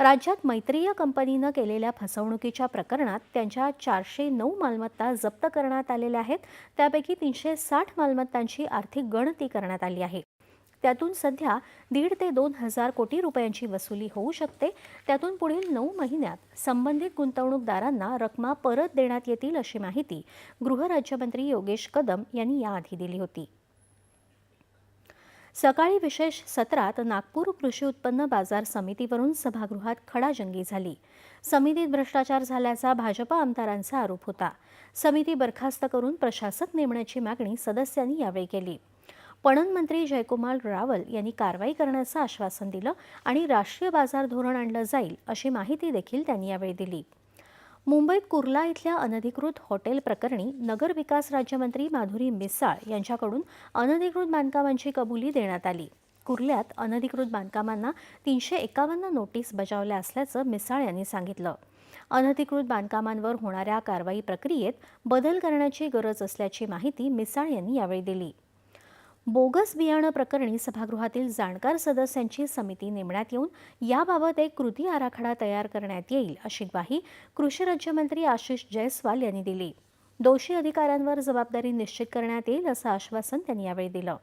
राज्यात मैत्रीय कंपनीनं केलेल्या फसवणुकीच्या प्रकरणात त्यांच्या 409 मालमत्ता जप्त करण्यात आलेल्या आहेत. त्यापैकी 360 मालमत्तांची आर्थिक गणती करण्यात आली आहे. त्यातून सध्या 1.5 ते 2,000 कोटी रुपयांची वसुली होऊ शकते. त्यातून पुढील 9 महिन्यात संबंधित गुंतवणूकदारांना रकमा परत देण्यात येतील, अशी माहिती गृहराज्यमंत्री योगेश कदम यांनी याआधी दिली होती. सकाळी विशेष सत्रात नागपूर कृषी उत्पन्न बाजार समितीवरून सभागृहात खडाजंगी झाली. समितीत भ्रष्टाचार झाल्याचा भाजपा आमदारांचा आरोप होता. समिती बरखास्त करून प्रशासक नेमण्याची मागणी सदस्यांनी यावेळी केली. पणन मंत्री जयकुमार रावल यांनी कारवाई करण्याचं आश्वासन दिलं आणि राष्ट्रीय बाजार धोरण आणलं जाईल, अशी माहिती देखील त्यांनी यावेळी दिली. मुंबईत कुर्ला इथल्या अनधिकृत हॉटेल प्रकरणी नगरविकास राज्यमंत्री माधुरी मिसाळ यांच्याकडून अनधिकृत बांधकामांची कबुली देण्यात आली. कुर्ल्यात अनधिकृत बांधकामांना 351 नोटीस बजावल्या असल्याचं मिसाळ यांनी सांगितलं. अनधिकृत बांधकामांवर होणाऱ्या कारवाई प्रक्रियेत बदल करण्याची गरज असल्याची माहिती मिसाळ यांनी यावेळी दिली. बोगस बियाणं प्रकरणी सभागृहातील जाणकार सदस्यांची समिती नेमण्यात येऊन याबाबत एक कृती आराखडा तयार करण्यात येईल, अशी ग्वाही कृषी राज्यमंत्री आशिष जयस्वाल यांनी दिली. दोषी अधिकाऱ्यांवर जबाबदारी निश्चित करण्यात येईल, असं आश्वासन त्यांनी यावेळी दिलं.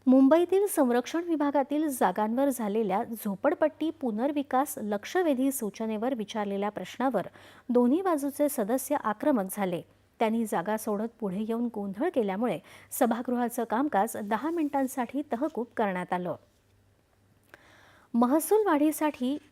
मुंबईतील संरक्षण विभागातील जागांवर झालेल्या झोपडपट्टी पुनर्विकास लक्षवेधी सूचनेवर विचारलेल्या प्रश्नावर दोन्ही बाजूचे सदस्य आक्रमक झाले. त्यांनी जागा सोडत पुढे येऊन गोंधळ केल्यामुळे सभागृहाचं कामकाज 10 मिनिटांसाठी तहकूब करण्यात आलं. महसूल वाढीसाठी